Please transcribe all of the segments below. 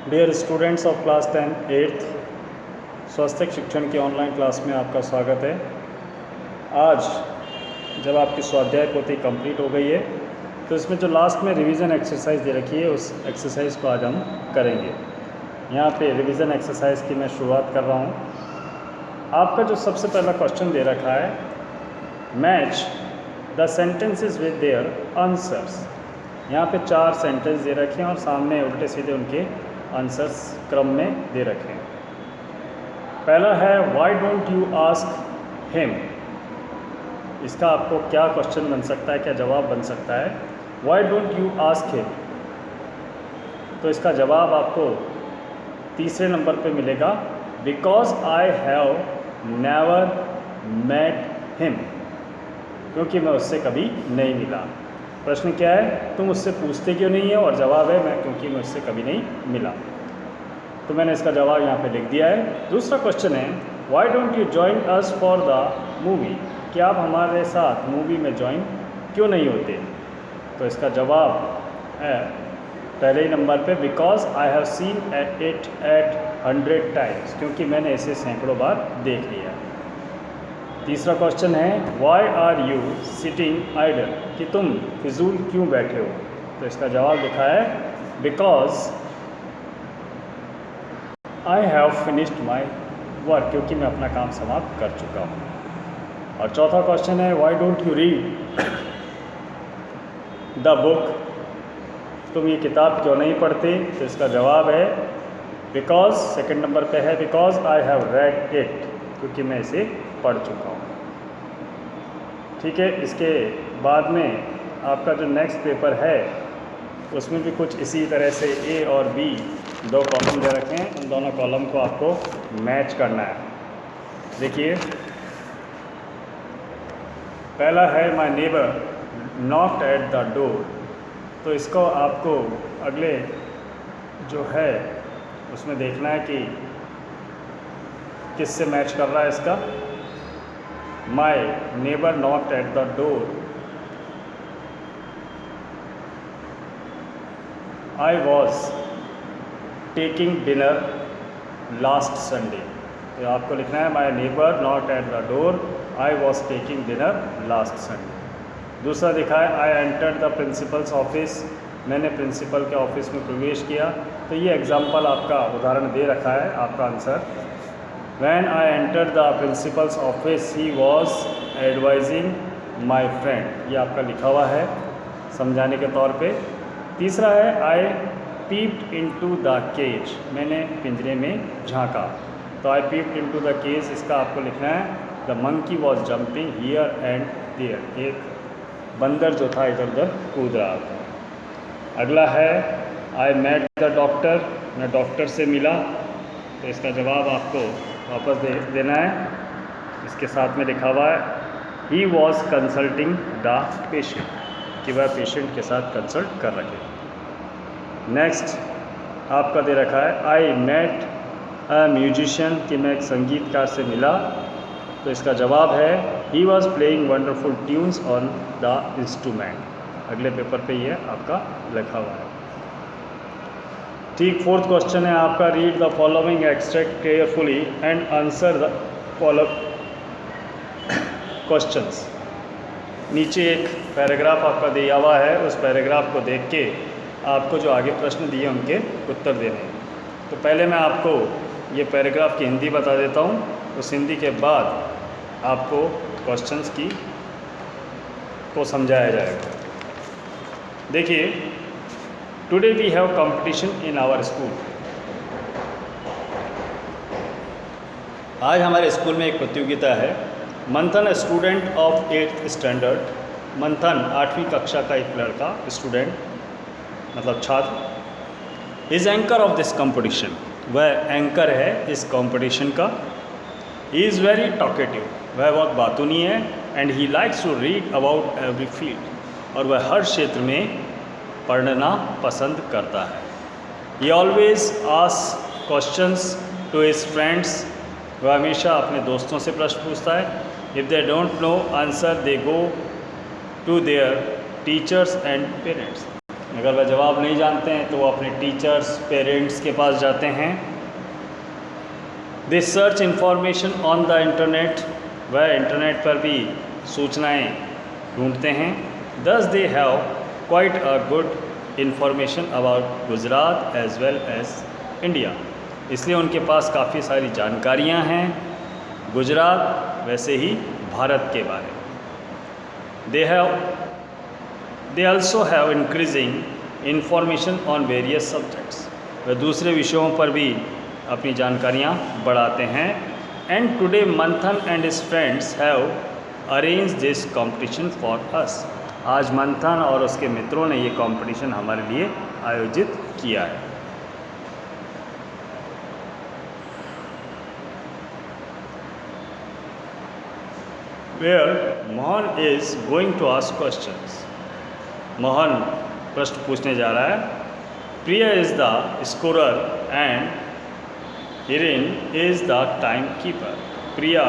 Dear students of class 10 eighth स्वास्थ्य शिक्षण की ऑनलाइन क्लास में आपका स्वागत है। आज जब आपकी स्वाध्याय पोथी कंप्लीट हो गई है तो इसमें जो लास्ट में रिवीजन एक्सरसाइज दे रखी है उस एक्सरसाइज को आज हम करेंगे। यहाँ पे रिवीजन एक्सरसाइज की मैं शुरुआत कर रहा हूँ। आपका जो सबसे पहला क्वेश्चन दे रखा है, match the sentences with their answers. यहाँ पे 4 सेंटेंस दे रखे हैं और सामने उल्टे सीधे उनके आंसर्स क्रम में दे रखे हैं। पहला है why don't you ask him. इसका आपको क्या क्वेश्चन बन सकता है, क्या जवाब बन सकता है? Why don't you ask him. तो इसका जवाब आपको तीसरे नंबर पे मिलेगा, because I have never met him. क्योंकि मैं उससे कभी नहीं मिला। प्रश्न क्या है, तुम उससे पूछते क्यों नहीं है? और जवाब है क्योंकि मैं उससे कभी नहीं मिला। तो मैंने इसका जवाब यहाँ पे लिख दिया है। दूसरा क्वेश्चन है, why don't you join us for the movie. क्या आप हमारे साथ मूवी में ज्वाइन क्यों नहीं होते? तो इसका जवाब है पहले ही नंबर पे, because I have seen it at 100 times. क्योंकि मैंने इसे सैकड़ों बार देख लिया। तीसरा क्वेश्चन है, why are you sitting idle. कि तुम फिजूल क्यों बैठे हो? तो इसका जवाब लिखा है, because I have finished my work. क्योंकि मैं अपना काम समाप्त कर चुका हूँ। और चौथा क्वेश्चन है, why don't you read the book. तुम ये किताब क्यों नहीं पढ़ते? तो इसका जवाब है, बिकॉज सेकंड नंबर पे है, because I have read it. क्योंकि मैं इसे पढ़ चुका हूँ। ठीक है, इसके बाद में आपका जो नेक्स्ट पेपर है उसमें भी कुछ इसी तरह से ए और बी 2 कॉलम दे रखे हैं। उन दोनों कॉलम को आपको मैच करना है। देखिए, पहला है my neighbour knocked at the door. तो इसको आपको अगले जो है उसमें देखना है कि किससे मैच कर रहा है इसका। My neighbour knocked at the door, I was taking dinner last Sunday. तो आपको लिखना है, my neighbour knocked at the door, I was taking dinner last Sunday. दूसरा दिखा है, I entered the principles office. मैंने प्रिंसिपल के ऑफिस में प्रवेश किया। तो ये एग्जाम्पल आपका उदाहरण दे रखा है आपका answer. When I entered the principal's office, he was advising my friend। ये आपका लिखा हुआ है समझाने के तौर पे। तीसरा है, I peeped into the cage। मैंने पिंजरे में झांका। तो I peeped into the cage, इसका आपको लिखना है, the monkey was jumping here and there। एक बंदर जो था इधर उधर कूद रहा था। अगला है, I met the doctor। मैं डॉक्टर से मिला। तो इसका जवाब आपको वापस देना है। इसके साथ में लिखा हुआ है, he was consulting the patient. कि वह पेशेंट के साथ कंसल्ट कर रहे। नेक्स्ट आपका दे रखा है, आई मेट अ म्यूजिशियन। कि मैं एक संगीतकार से मिला। तो इसका जवाब है, he was playing wonderful tunes on the instrument. अगले पेपर पे ये आपका लिखा हुआ है। ठीक, फोर्थ क्वेश्चन है आपका, read the following extract carefully and answer the following questions. नीचे एक पैराग्राफ आपका दिया हुआ है, उस पैराग्राफ को देख के आपको जो आगे प्रश्न दिए उनके उत्तर देने हैं। तो पहले मैं आपको ये पैराग्राफ की हिंदी बता देता हूँ। उस हिंदी के बाद आपको क्वेश्चंस को समझाया जाएगा। देखिए, today we have competition in our school. आज हमारे स्कूल में एक प्रतियोगिता है। मंथन a student of 8th standard. मंथन 8वीं कक्षा का एक लड़का, स्टूडेंट मतलब छात्र, is anchor of this competition. वह एंकर है इस कंपटीशन का। He is very talkative. वह बहुत बातूनी है। And he likes to read about every field. और वह हर क्षेत्र में पढ़ना पसंद करता है। He always asks questions to his friends. वह हमेशा अपने दोस्तों से प्रश्न पूछता है। If they don't know answer they go to their teachers and parents. अगर वह जवाब नहीं जानते हैं तो वो अपने टीचर्स, पेरेंट्स के पास जाते हैं। They search information on the internet, वह इंटरनेट पर भी सूचनाएं ढूंढते हैं। Thus they have quite a good information about Gujarat as well as India, इसलिए उनके पास काफ़ी सारी जानकारियां हैं गुजरात वैसे ही भारत के बारे में। They also have increasing information on various subjects, वह दूसरे विषयों पर भी अपनी जानकारियाँ बढ़ाते हैं। एंड टुडे मंथन and his friends have arrange this competition for us, आज मंथन और उसके मित्रों ने ये कंपटीशन हमारे लिए आयोजित किया है। Where Mohan is going to ask questions, Mohan प्रश्न पूछने जा रहा है। Priya is the scorer and Hiren is the timekeeper, Priya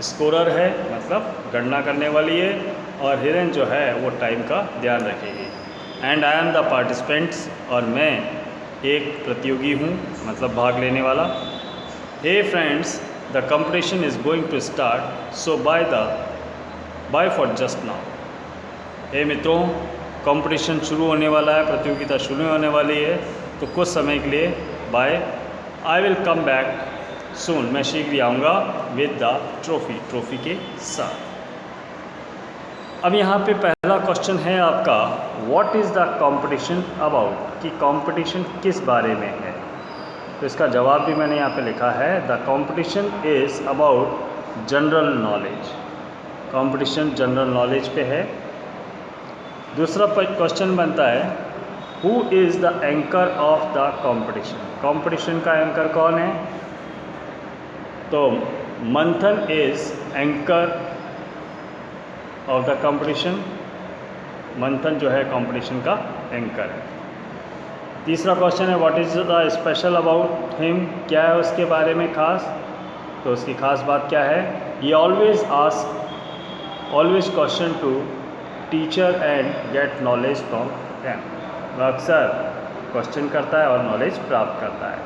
scorer है मतलब गणना करने वाली है, और हिरेन जो है वो टाइम का ध्यान रखेगी। And I am the participants, और मैं एक प्रतियोगी हूँ मतलब भाग लेने वाला। Hey friends, the competition is going to start, so bye for just now, हे मित्रों कंपटीशन शुरू होने वाला है, प्रतियोगिता शुरू होने वाली है, तो कुछ समय के लिए bye. I will come back soon, मैं शीघ्र ही आऊँगा विद द ट्रॉफ़ी के साथ। अब यहाँ पे पहला क्वेश्चन है आपका, what is the competition about, कि कंपटीशन किस बारे में है। तो इसका जवाब भी मैंने यहाँ पे लिखा है, the competition is about general knowledge, competition general knowledge पे है। दूसरा क्वेश्चन बनता है, who is the anchor of the competition, competition का एंकर कौन है। तो मंथन is anchor of the competition, मंथन जो है कंपटीशन का एंकर है। तीसरा क्वेश्चन है, what is the special about him, क्या है उसके बारे में खास। तो उसकी खास बात क्या है, ये always question to teacher and get knowledge from them, वह अक्सर क्वेश्चन करता है और नॉलेज प्राप्त करता है।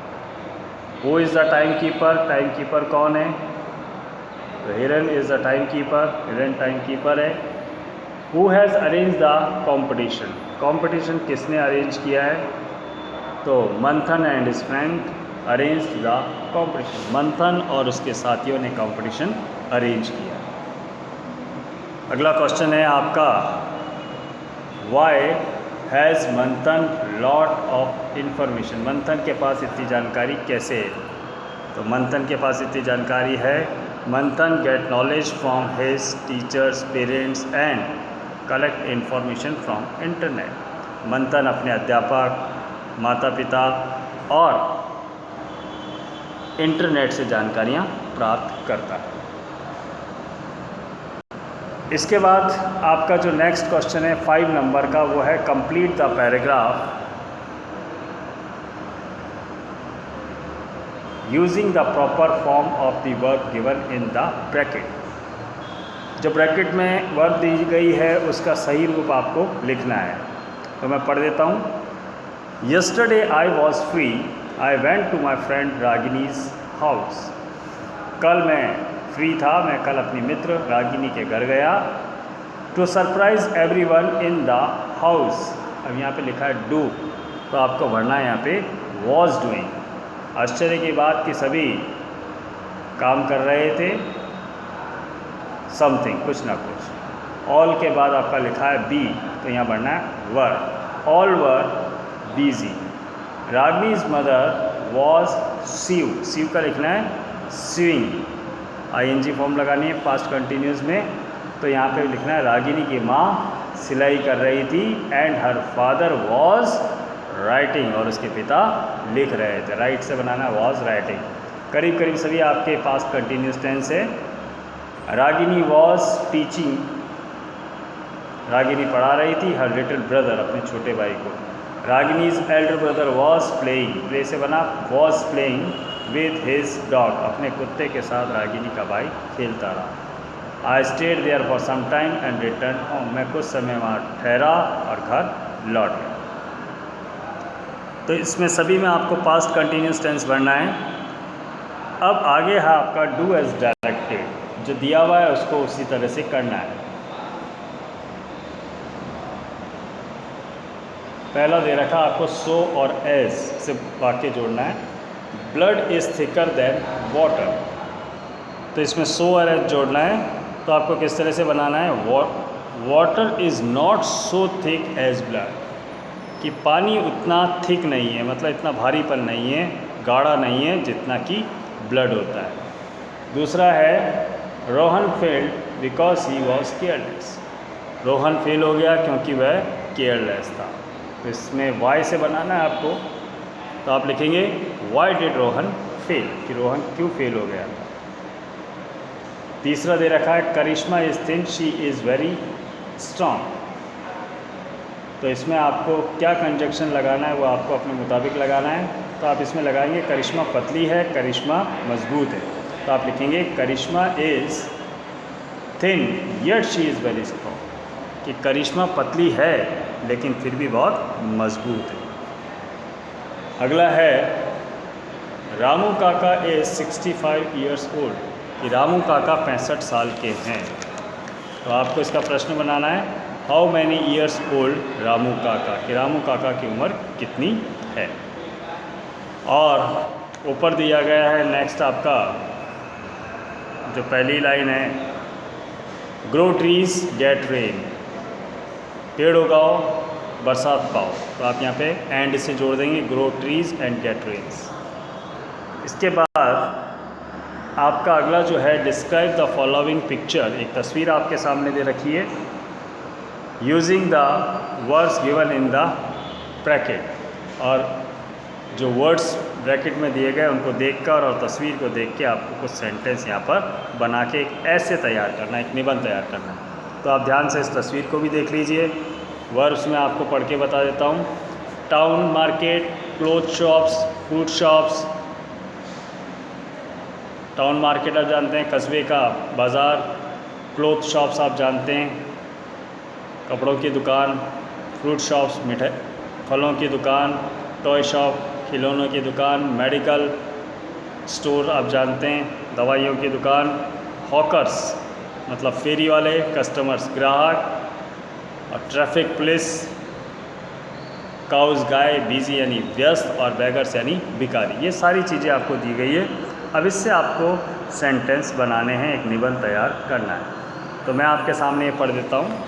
Who is the time keeper, time keeper कौन है। तो हिरन इज़ द टाइम कीपर, हिरन टाइम कीपर है। Who has arrange the competition, competition किसने अरेंज किया है। तो मंथन and his friend arrange the competition, मंथन और उसके साथियों ने कॉम्पिटिशन अरेंज किया। अगला क्वेश्चन है आपका, वाई हैज़ मंथन लॉट ऑफ इंफॉर्मेशन, मंथन के पास इतनी जानकारी कैसे है। तो मंथन के पास इतनी जानकारी है, मंथन gate knowledge from his teachers, parents and collect information from internet, मंथन अपने अध्यापक, माता पिता और इंटरनेट से जानकारियाँ प्राप्त करता है। इसके बाद आपका जो नेक्स्ट क्वेश्चन है 5 नंबर का, वो है complete the paragraph using the proper form of the verb given in the bracket. जो ब्रैकेट में वर्ब दी गई है उसका सही रूप आपको लिखना है। तो मैं पढ़ देता हूँ। Yesterday I was free, I went to my friend Ragini's house, कल मैं फ्री था, मैं कल अपनी मित्र रागिनी के घर गया। To surprise everyone in the house, अब यहाँ पे लिखा है डू, तो आपको भरना है यहाँ पे वॉज डूइंग, आश्चर्य की बात कि सभी काम कर रहे थे, समथिंग कुछ ना कुछ। ऑल के बाद आपका लिखा है बी, तो यहाँ भरना है were, all were busy. Ragini's mother was sieve, sieve का लिखना है स्विंग, आईएनजी फॉर्म लगानी है पास्ट कंटिन्यूस में। तो यहाँ पे लिखना है रागिनी की माँ सिलाई कर रही थी, and her father was writing, और उसके पिता लिख रहे थे। राइट से बनाना वॉज राइटिंग। करीब करीब सभी आपके पास्ट कंटिन्यूस टेंस है। रागिनी वॉज टीचिंग, रागिनी पढ़ा रही थी हर लिटिल ब्रदर, अपने छोटे भाई को। Ragini's elder brother was playing, play से बना was playing with his dog, अपने कुत्ते के साथ रागिनी का भाई खेलता रहा। I stayed there for some time and return home, मैं कुछ समय वहाँ ठहरा और घर लौट गया। तो इसमें सभी में आपको पास्ट कंटिन्यूस टेंस भरना है। अब आगे है आपका डू एज डायरेक्टेड, जो दिया हुआ है उसको उसी तरह से करना है। पहला दे रखा आपको सो और एज से वाक्य जोड़ना है। Blood is thicker than water, तो इसमें सो और एज जोड़ना है। तो आपको किस तरह से बनाना है, water is not so thick as blood, कि पानी उतना थिक नहीं है, मतलब इतना भारीपन नहीं है, गाढ़ा नहीं है जितना कि ब्लड होता है। दूसरा है Rohan failed because he was careless, Rohan fail हो गया क्योंकि वह केयरलेस था। तो इसमें वाई से बनाना है आपको, तो आप लिखेंगे वाई डिड रोहन फेल, कि रोहन क्यों फेल हो गया। तीसरा दे रखा है Karishma is thin she is very strong, तो इसमें आपको क्या कंजक्शन लगाना है वो आपको अपने मुताबिक लगाना है। तो आप इसमें लगाएंगे करिश्मा पतली है, करिश्मा मजबूत है, तो आप लिखेंगे Karishma is thin yet she is very strong, कि करिश्मा पतली है लेकिन फिर भी बहुत मजबूत है। अगला है रामू काका इज़ 65 ईयर्स ओल्ड, कि रामू काका 65 साल के हैं। तो आपको इसका प्रश्न बनाना है how many years old Ramu काका, कि रामू काका की उम्र कितनी है। और ऊपर दिया गया है नेक्स्ट आपका जो पहली लाइन है ग्रो ट्रीज गेट रेन, पेड़ उगाओ बरसात पाओ, तो आप यहाँ पे एंड से जोड़ देंगे grow trees and get rains. इसके बाद आपका अगला जो है डिस्क्राइब द फॉलोइंग पिक्चर, एक तस्वीर आपके सामने दे रखी है using the words given in the bracket, और जो वर्ड्स ब्रैकेट में दिए गए उनको देखकर और तस्वीर को देख के आपको कुछ सेंटेंस यहाँ पर बना के एक ऐसे तैयार करना है, एक निबंध तैयार करना है। तो आप ध्यान से इस तस्वीर को भी देख लीजिए। वर्ड्स में आपको पढ़ के बता देता हूँ। Town market, cloth shops, food shops. Town market आप जानते हैं कस्बे का बाज़ार, क्लोथ शॉप्स आप जानते हैं कपड़ों की दुकान, फ्रूट शॉप्स मिठाई फलों की दुकान, टॉय शॉप खिलौनों की दुकान, मेडिकल स्टोर आप जानते हैं दवाइयों की दुकान, हॉकर्स मतलब फेरी वाले, कस्टमर्स ग्राहक, और ट्रैफिक पुलिस, काउज गाय, बिजी यानी व्यस्त, और बैगर्स यानी भिखारी। ये सारी चीज़ें आपको दी गई है। अब इससे आपको सेंटेंस बनाने हैं, एक निबंध तैयार करना है। तो मैं आपके सामने ये पढ़ देता हूँ,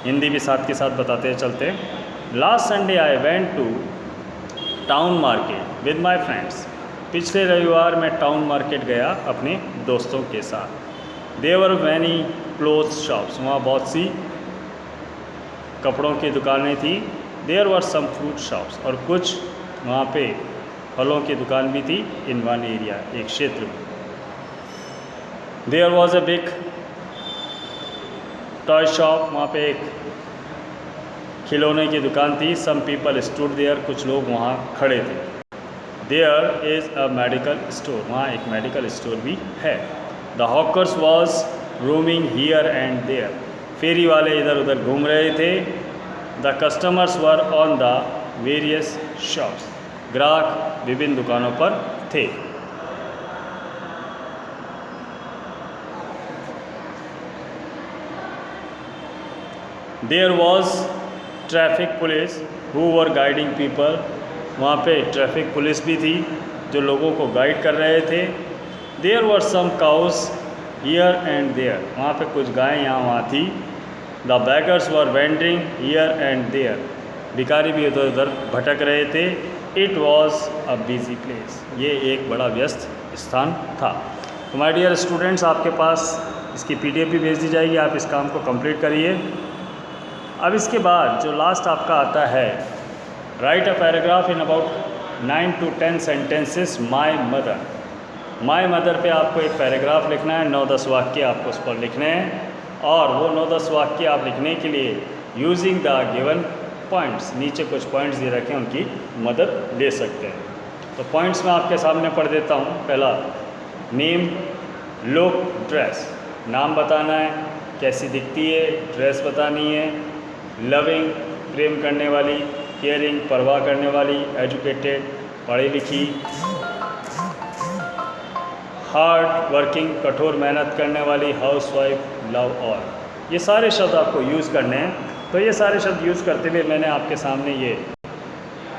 हिंदी भी साथ के साथ बताते चलते। Last Sunday I went to town market with my friends, पिछले रविवार मैं टाउन मार्केट गया अपने दोस्तों के साथ। There were many cloth shops, वहाँ बहुत सी कपड़ों की दुकानें थी। There were some fruit shops, और कुछ वहाँ पे फलों की दुकान भी थी। इन वन एरिया, एक क्षेत्र में। There was a big toy shop, वहाँ पे एक खिलौने की दुकान थी। सम पीपल स्टूड देयर, कुछ लोग वहाँ खड़े थे। There is a medical store, वहाँ एक मेडिकल स्टोर भी है। The hawkers was roaming here and there, फेरी वाले इधर उधर घूम रहे थे। The customers were on the various shops, ग्राहक विभिन्न दुकानों पर थे। There was traffic police who were guiding people, वहाँ पे ट्रैफिक पुलिस भी थी जो लोगों को गाइड कर रहे थे। There were some cows here and there, वहाँ पे कुछ गायें यहाँ वहाँ थी। The beggars were wandering here and there, भिखारी भी इधर उधर भटक रहे थे। It was a busy place, ये एक बड़ा व्यस्त स्थान था। तो माय डियर स्टूडेंट्स, आपके पास इसकी PDF भी भेज दी जाएगी, आप इस काम को कंप्लीट करिए। अब इसके बाद जो लास्ट आपका आता है, right a paragraph in about 9 to 10 sentences my mother. My mother पे आपको एक पैराग्राफ लिखना है, 9-10 वाक्य आपको उस पर लिखने हैं, और वो 9-10 वाक्य आप लिखने के लिए यूजिंग द गिवन पॉइंट्स, नीचे कुछ पॉइंट्स दे रखे हैं, उनकी मदद ले सकते हैं। तो पॉइंट्स मैं आपके सामने पढ़ देता हूँ। पहला, नेम, लुक, ड्रेस, नाम बताना है, कैसी दिखती है, ड्रेस बतानी है। लविंग, प्रेम करने वाली, केयरिंग, परवाह करने वाली, एजुकेटेड, पढ़ी लिखी, हार्ड वर्किंग, कठोर मेहनत करने वाली, हाउसवाइफ, लव ऑल। ये सारे शब्द आपको यूज़ करने हैं। तो ये सारे शब्द यूज़ करते हुए मैंने आपके सामने ये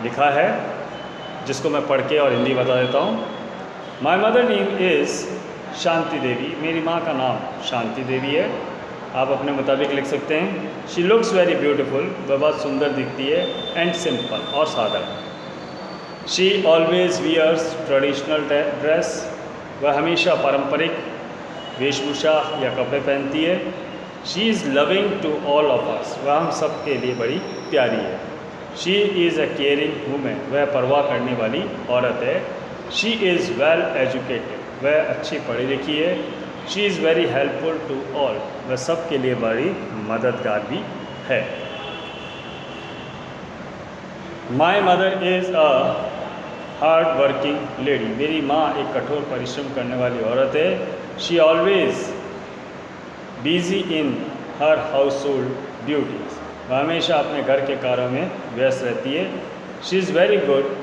लिखा है, जिसको मैं पढ़ के और हिंदी बता देता हूँ। My mother name is Shanti Devi. मेरी माँ का नाम शांति देवी है। आप अपने मुताबिक लिख सकते हैं। शी लुक्स वेरी ब्यूटीफुल, वह बहुत सुंदर दिखती है, एंड सिंपल, और सादा। She always wears traditional dress, वह हमेशा पारंपरिक वेशभूषा या कपड़े पहनती है। She is loving to all of us, वह हम सब के लिए बड़ी प्यारी है। She is a caring women, वह परवाह करने वाली औरत है। शी इज़ वेल एजुकेटेड, वह अच्छी पढ़ी लिखी है। She is very helpful to all, वह सब के लिए बड़ी मददगार भी है। My mother is a hard working lady, मेरी माँ एक कठोर परिश्रम करने वाली औरत है। She always busy in her household duties, वह हमेशा अपने घर के कार्यों में व्यस्त रहती है। She is very good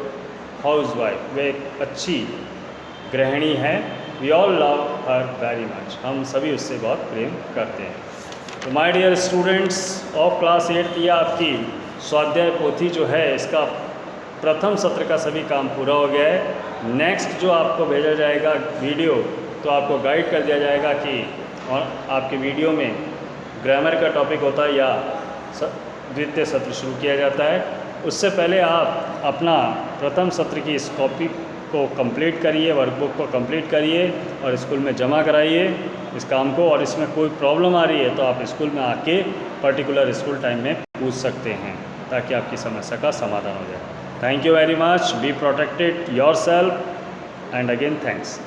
housewife, वह एक अच्छी गृहिणी है। We all love her very much, हम सभी उससे बहुत प्रेम करते हैं। तो my dear students of class 8, यह आपकी स्वाध्याय पोथी जो है, इसका प्रथम सत्र का सभी काम पूरा हो गया है। नेक्स्ट जो आपको भेजा जाएगा वीडियो, तो आपको गाइड कर दिया जाएगा कि और आपके वीडियो में ग्रामर का टॉपिक होता है या द्वितीय सत्र शुरू किया जाता है। उससे पहले आप अपना प्रथम सत्र की इस कॉपी को कंप्लीट करिए, वर्कबुक को कंप्लीट करिए और स्कूल में जमा कराइए इस काम को। और इसमें कोई प्रॉब्लम आ रही है तो आप स्कूल में आके पर्टिकुलर स्कूल टाइम में पूछ सकते हैं, ताकि आपकी समस्या का समाधान हो जाए। Thank you very much, be protected your self, and again thanks.